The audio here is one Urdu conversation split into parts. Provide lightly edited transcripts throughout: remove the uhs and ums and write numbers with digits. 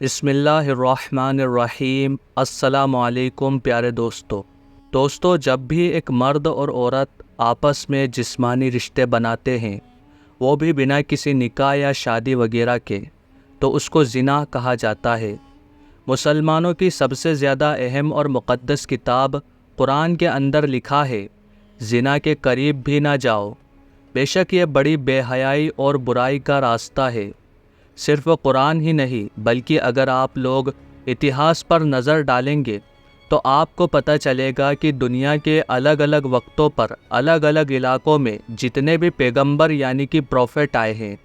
بسم اللہ الرحمن الرحیم۔ السلام علیکم پیارے دوستو، جب بھی ایک مرد اور عورت آپس میں جسمانی رشتے بناتے ہیں، وہ بھی بنا کسی نکاح یا شادی وغیرہ کے، تو اس کو زنا کہا جاتا ہے۔ مسلمانوں کی سب سے زیادہ اہم اور مقدس کتاب قرآن کے اندر لکھا ہے، زنا کے قریب بھی نہ جاؤ۔ بے شک یہ بڑی بے حیائی اور برائی کا راستہ ہے۔ صرف قرآن ہی نہیں بلکہ اگر آپ لوگ اتہاس پر نظر ڈالیں گے تو آپ کو پتہ چلے گا کہ دنیا کے الگ الگ وقتوں پر الگ الگ علاقوں میں جتنے بھی پیغمبر یعنی کہ پروفٹ آئے ہیں،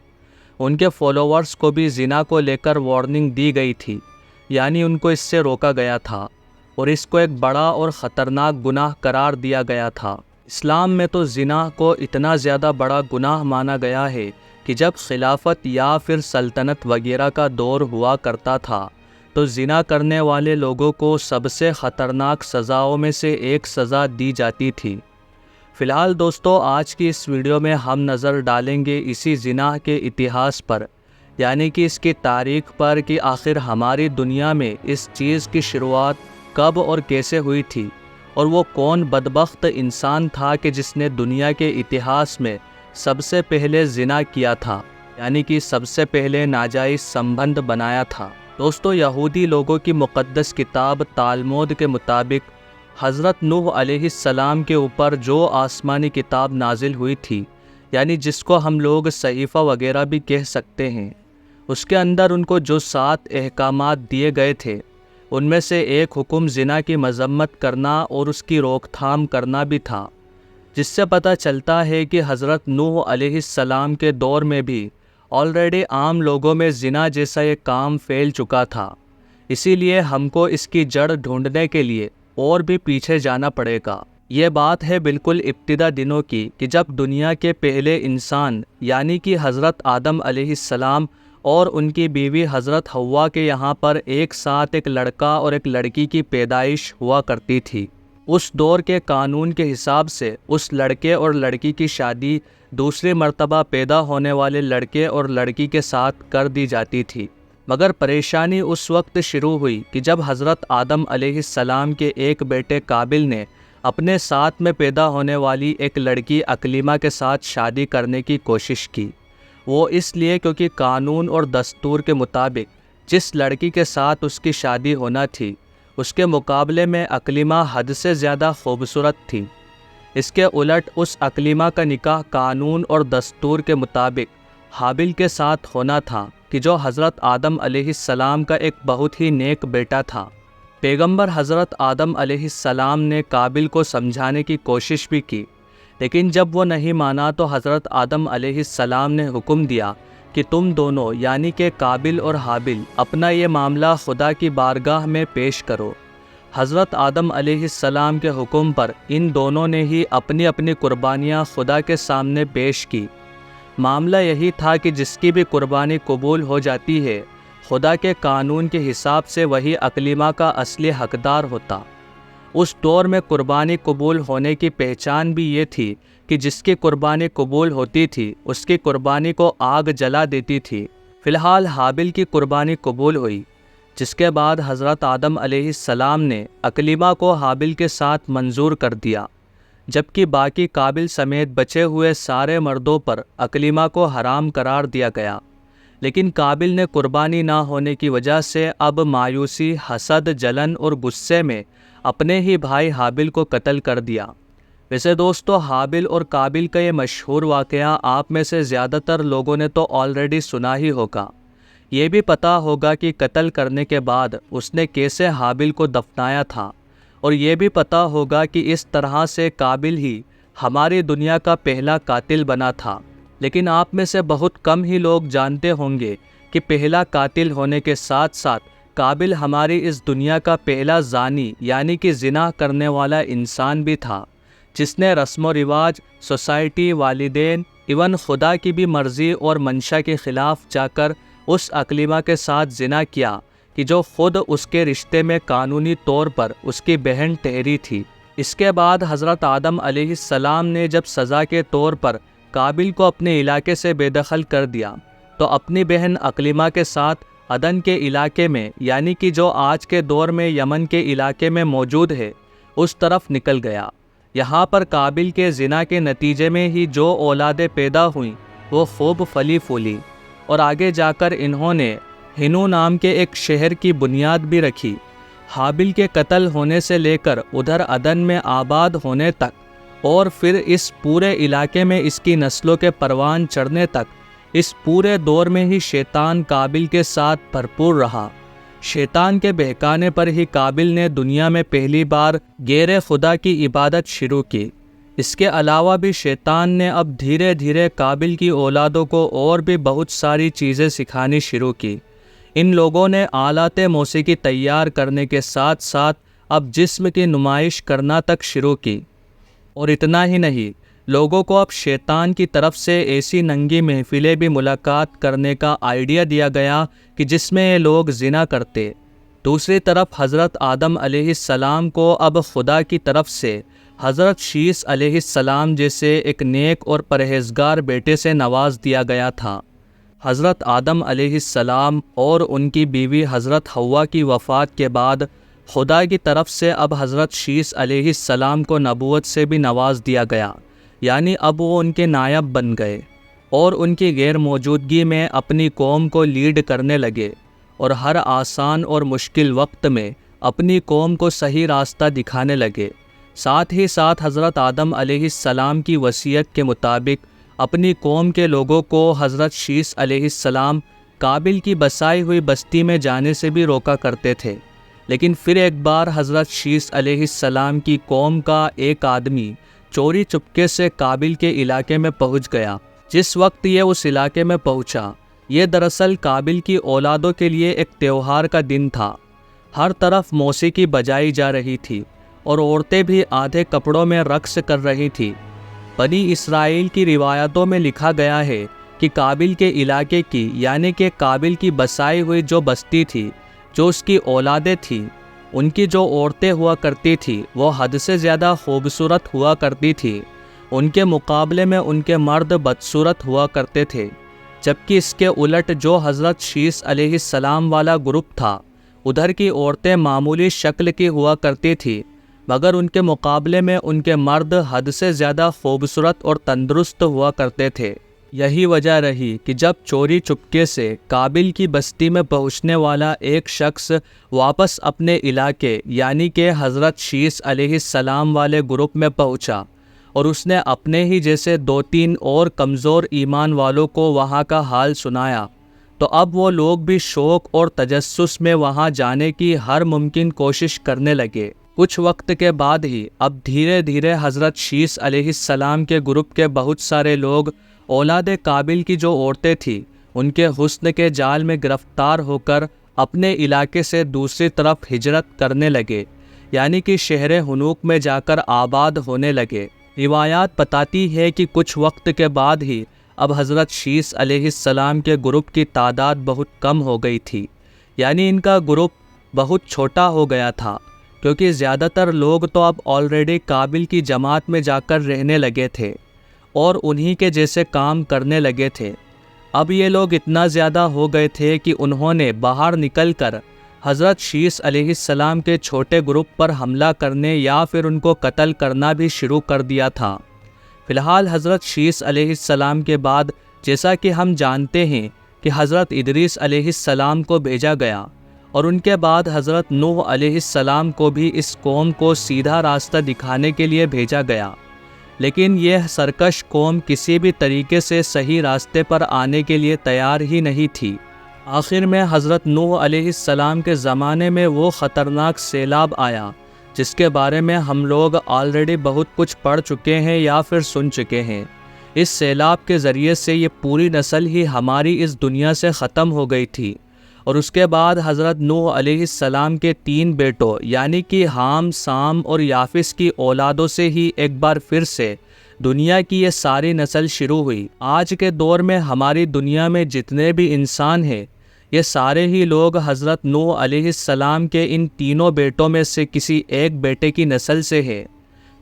ان کے فالوورز کو بھی زنا کو لے کر وارننگ دی گئی تھی، یعنی ان کو اس سے روکا گیا تھا اور اس کو ایک بڑا اور خطرناک گناہ قرار دیا گیا تھا۔ اسلام میں تو زنا کو اتنا زیادہ بڑا گناہ مانا گیا ہے کہ جب خلافت یا پھر سلطنت وغیرہ کا دور ہوا کرتا تھا تو زنا کرنے والے لوگوں کو سب سے خطرناک سزاؤں میں سے ایک سزا دی جاتی تھی۔ فی الحال دوستو، آج کی اس ویڈیو میں ہم نظر ڈالیں گے اسی زنا کے اتہاس پر، یعنی کہ اس کی تاریخ پر کہ آخر ہماری دنیا میں اس چیز کی شروعات کب اور کیسے ہوئی تھی، اور وہ کون بدبخت انسان تھا کہ جس نے دنیا کے اتہاس میں سب سے پہلے زنا کیا تھا، یعنی کہ سب سے پہلے ناجائز سمبند بنایا تھا۔ دوستو، یہودی لوگوں کی مقدس کتاب تالمود کے مطابق حضرت نوح علیہ السلام کے اوپر جو آسمانی کتاب نازل ہوئی تھی، یعنی جس کو ہم لوگ صحیفہ وغیرہ بھی کہہ سکتے ہیں، اس کے اندر ان کو جو 7 احکامات دیے گئے تھے، ان میں سے ایک حکم زنا کی مذمت کرنا اور اس کی روک تھام کرنا بھی تھا، جس سے پتہ چلتا ہے کہ حضرت نوح علیہ السلام کے دور میں بھی آلریڈی عام لوگوں میں زنا جیسا یہ کام پھیل چکا تھا۔ اسی لیے ہم کو اس کی جڑ ڈھونڈنے کے لیے اور بھی پیچھے جانا پڑے گا۔ یہ بات ہے بالکل ابتدا دنوں کی کہ جب دنیا کے پہلے انسان یعنی کہ حضرت آدم علیہ السلام اور ان کی بیوی حضرت حوا کے یہاں پر ایک ساتھ ایک لڑکا اور ایک لڑکی کی پیدائش ہوا کرتی تھی۔ اس دور کے قانون کے حساب سے اس لڑکے اور لڑکی کی شادی دوسری مرتبہ پیدا ہونے والے لڑکے اور لڑکی کے ساتھ کر دی جاتی تھی، مگر پریشانی اس وقت شروع ہوئی کہ جب حضرت آدم علیہ السلام کے ایک بیٹے قابل نے اپنے ساتھ میں پیدا ہونے والی ایک لڑکی اکلیمہ کے ساتھ شادی کرنے کی کوشش کی۔ وہ اس لیے کیونکہ قانون اور دستور کے مطابق جس لڑکی کے ساتھ اس کی شادی ہونا تھی، اس کے مقابلے میں اکلیمہ حد سے زیادہ خوبصورت تھی۔ اس کے الٹ اس اکلیمہ کا نکاح قانون اور دستور کے مطابق حابل کے ساتھ ہونا تھا کہ جو حضرت آدم علیہ السلام کا ایک بہت ہی نیک بیٹا تھا۔ پیغمبر حضرت آدم علیہ السلام نے قابل کو سمجھانے کی کوشش بھی کی، لیکن جب وہ نہیں مانا تو حضرت آدم علیہ السلام نے حکم دیا کہ تم دونوں یعنی کہ قابل اور حابل اپنا یہ معاملہ خدا کی بارگاہ میں پیش کرو۔ حضرت آدم علیہ السلام کے حکم پر ان دونوں نے ہی اپنی اپنی قربانیاں خدا کے سامنے پیش کی۔ معاملہ یہی تھا کہ جس کی بھی قربانی قبول ہو جاتی ہے، خدا کے قانون کے حساب سے وہی اکلیمہ کا اصلی حقدار ہوتا۔ اس دور میں قربانی قبول ہونے کی پہچان بھی یہ تھی کہ جس کی قربانی قبول ہوتی تھی اس کی قربانی کو آگ جلا دیتی تھی۔ فی الحال حابل کی قربانی قبول ہوئی، جس کے بعد حضرت آدم علیہ السلام نے اکلیمہ کو حابل کے ساتھ منظور کر دیا، جبکہ باقی قابل سمیت بچے ہوئے سارے مردوں پر اکلیمہ کو حرام قرار دیا گیا۔ لیکن قابل نے قربانی نہ ہونے کی وجہ سے اب مایوسی، حسد، جلن اور غصے میں اپنے ہی بھائی حابل کو قتل کر دیا۔ ویسے دوستو، حابل اور قابل کا یہ مشہور واقعہ آپ میں سے زیادہ تر لوگوں نے تو آلریڈی سنا ہی ہوگا۔ یہ بھی پتہ ہوگا کہ قتل کرنے کے بعد اس نے کیسے حابل کو دفنایا تھا، اور یہ بھی پتہ ہوگا کہ اس طرح سے قابل ہی ہماری دنیا کا پہلا قاتل بنا تھا۔ لیکن آپ میں سے بہت کم ہی لوگ جانتے ہوں گے کہ پہلا قاتل ہونے کے ساتھ ساتھ قابل ہماری اس دنیا کا پہلا زانی یعنی کہ زنا کرنے والا انسان بھی تھا، جس نے رسم و رواج، سوسائٹی، والدین، ایون خدا کی بھی مرضی اور منشا کے خلاف جا کر اس اکلیمہ کے ساتھ زنا کیا کہ جو خود اس کے رشتے میں قانونی طور پر اس کی بہن ٹھہری تھی۔ اس کے بعد حضرت آدم علیہ السلام نے جب سزا کے طور پر قابل کو اپنے علاقے سے بے دخل کر دیا تو اپنی بہن اکلیمہ کے ساتھ عدن کے علاقے میں، یعنی کہ جو آج کے دور میں یمن کے علاقے میں موجود ہے، اس طرف نکل گیا۔ یہاں پر قابل کے زنا کے نتیجے میں ہی جو اولادیں پیدا ہوئیں وہ خوب پھلی پھولی، اور آگے جا کر انہوں نے ہنو نام کے ایک شہر کی بنیاد بھی رکھی۔ حابل کے قتل ہونے سے لے کر ادھر عدن میں آباد ہونے تک، اور پھر اس پورے علاقے میں اس کی نسلوں کے پروان چڑھنے تک، اس پورے دور میں ہی شیطان قابل کے ساتھ بھرپور رہا۔ شیطان کے بہکانے پر ہی قابل نے دنیا میں پہلی بار غیر خدا کی عبادت شروع کی۔ اس کے علاوہ بھی شیطان نے اب دھیرے دھیرے قابل کی اولادوں کو اور بھی بہت ساری چیزیں سکھانی شروع کی۔ ان لوگوں نے آلات موسیقی تیار کرنے کے ساتھ ساتھ اب جسم کی نمائش کرنا تک شروع کی۔ اور اتنا ہی نہیں، لوگوں کو اب شیطان کی طرف سے ایسی ننگی محفلیں بھی ملاقات کرنے کا آئیڈیا دیا گیا کہ جس میں یہ لوگ زنا کرتے۔ دوسری طرف حضرت آدم علیہ السلام کو اب خدا کی طرف سے حضرت شیس علیہ السلام جیسے ایک نیک اور پرہیزگار بیٹے سے نواز دیا گیا تھا۔ حضرت آدم علیہ السلام اور ان کی بیوی حضرت حوا کی وفات کے بعد خدا کی طرف سے اب حضرت شیس علیہ السلام کو نبوت سے بھی نواز دیا گیا، یعنی اب وہ ان کے نائب بن گئے اور ان کی غیر موجودگی میں اپنی قوم کو لیڈ کرنے لگے، اور ہر آسان اور مشکل وقت میں اپنی قوم کو صحیح راستہ دکھانے لگے۔ ساتھ ہی ساتھ حضرت آدم علیہ السلام کی وصیت کے مطابق اپنی قوم کے لوگوں کو حضرت شیس علیہ السلام قابل کی بسائی ہوئی بستی میں جانے سے بھی روکا کرتے تھے۔ لیکن پھر ایک بار حضرت شیس علیہ السلام کی قوم کا ایک آدمی چوری چپکے سے قابل کے علاقے میں پہنچ گیا۔ جس وقت یہ اس علاقے میں پہنچا، یہ دراصل قابل کی اولادوں کے لیے ایک تہوار کا دن تھا۔ ہر طرف موسیقی بجائی جا رہی تھی اور عورتیں بھی آدھے کپڑوں میں رقص کر رہی تھیں۔ بنی اسرائیل کی روایتوں میں لکھا گیا ہے کہ قابل کے علاقے کی، یعنی کہ قابل کی بسائی ہوئی جو بستی تھی، جو اس کی اولادیں تھیں، ان کی جو عورتیں ہوا کرتی تھیں وہ حد سے زیادہ خوبصورت ہوا کرتی تھیں۔ ان کے مقابلے میں ان کے مرد بدصورت ہوا کرتے تھے، جبکہ اس کے الٹ جو حضرت شیس علیہ السلام والا گروپ تھا، ادھر کی عورتیں معمولی شکل کی ہوا کرتی تھیں، مگر ان کے مقابلے میں ان کے مرد حد سے زیادہ خوبصورت اور تندرست ہوا کرتے تھے۔ یہی وجہ رہی کہ جب چوری چپکے سے قابل کی بستی میں پہنچنے والا ایک شخص واپس اپنے علاقے، یعنی کہ حضرت شیس علیہ السلام والے گروپ میں پہنچا، اور اس نے اپنے ہی جیسے 2-3 اور کمزور ایمان والوں کو وہاں کا حال سنایا، تو اب وہ لوگ بھی شوق اور تجسس میں وہاں جانے کی ہر ممکن کوشش کرنے لگے۔ کچھ وقت کے بعد ہی اب دھیرے دھیرے حضرت شیس علیہ السلام کے گروپ کے بہت سارے لوگ اولاد قابل کی جو عورتیں تھیں ان کے حسن کے جال میں گرفتار ہو کر اپنے علاقے سے دوسری طرف ہجرت کرنے لگے، یعنی کہ شہر ہنوک میں جا کر آباد ہونے لگے۔ روایات بتاتی ہے کہ کچھ وقت کے بعد ہی اب حضرت شیس علیہ السلام کے گروپ کی تعداد بہت کم ہو گئی تھی، یعنی ان کا گروپ بہت چھوٹا ہو گیا تھا، کیونکہ زیادہ تر لوگ تو اب آلریڈی قابل کی جماعت میں جا کر رہنے لگے تھے اور انہی کے جیسے کام کرنے لگے تھے۔ اب یہ لوگ اتنا زیادہ ہو گئے تھے کہ انہوں نے باہر نکل کر حضرت شیس علیہ السلام کے چھوٹے گروپ پر حملہ کرنے یا پھر ان کو قتل کرنا بھی شروع کر دیا تھا۔ فی الحال حضرت شیس علیہ السلام کے بعد جیسا کہ ہم جانتے ہیں کہ حضرت ادریس علیہ السلام کو بھیجا گیا، اور ان کے بعد حضرت نوح علیہ السلام کو بھی اس قوم کو سیدھا راستہ دکھانے کے لیے بھیجا گیا، لیکن یہ سرکش قوم کسی بھی طریقے سے صحیح راستے پر آنے کے لیے تیار ہی نہیں تھی۔ آخر میں حضرت نوح علیہ السلام کے زمانے میں وہ خطرناک سیلاب آیا جس کے بارے میں ہم لوگ آلریڈی بہت کچھ پڑھ چکے ہیں یا پھر سن چکے ہیں۔ اس سیلاب کے ذریعے سے یہ پوری نسل ہی ہماری اس دنیا سے ختم ہو گئی تھی، اور اس کے بعد حضرت نوح علیہ السلام کے 3 بیٹوں یعنی کہ حام، سام اور یافس کی اولادوں سے ہی ایک بار پھر سے دنیا کی یہ ساری نسل شروع ہوئی۔ آج کے دور میں ہماری دنیا میں جتنے بھی انسان ہیں یہ سارے ہی لوگ حضرت نوح علیہ السلام کے ان 3 بیٹوں میں سے کسی ایک بیٹے کی نسل سے ہے۔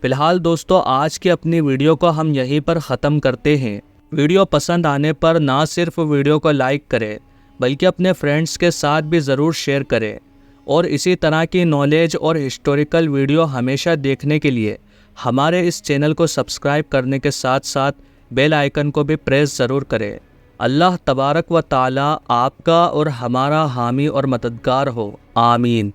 فی الحال دوستو، آج کی اپنی ویڈیو کو ہم یہیں پر ختم کرتے ہیں۔ ویڈیو پسند آنے پر نہ صرف ویڈیو کو لائک کریں بلکہ اپنے فرینڈس کے ساتھ بھی ضرور شیئر کریں، اور اسی طرح کی نالج اور ہسٹوریکل ویڈیو ہمیشہ دیکھنے کے لیے ہمارے اس چینل کو سبسکرائب کرنے کے ساتھ ساتھ بیل آئیکن کو بھی پریس ضرور کریں۔ اللہ تبارک و تعالی آپ کا اور ہمارا حامی اور مددگار ہو، آمین۔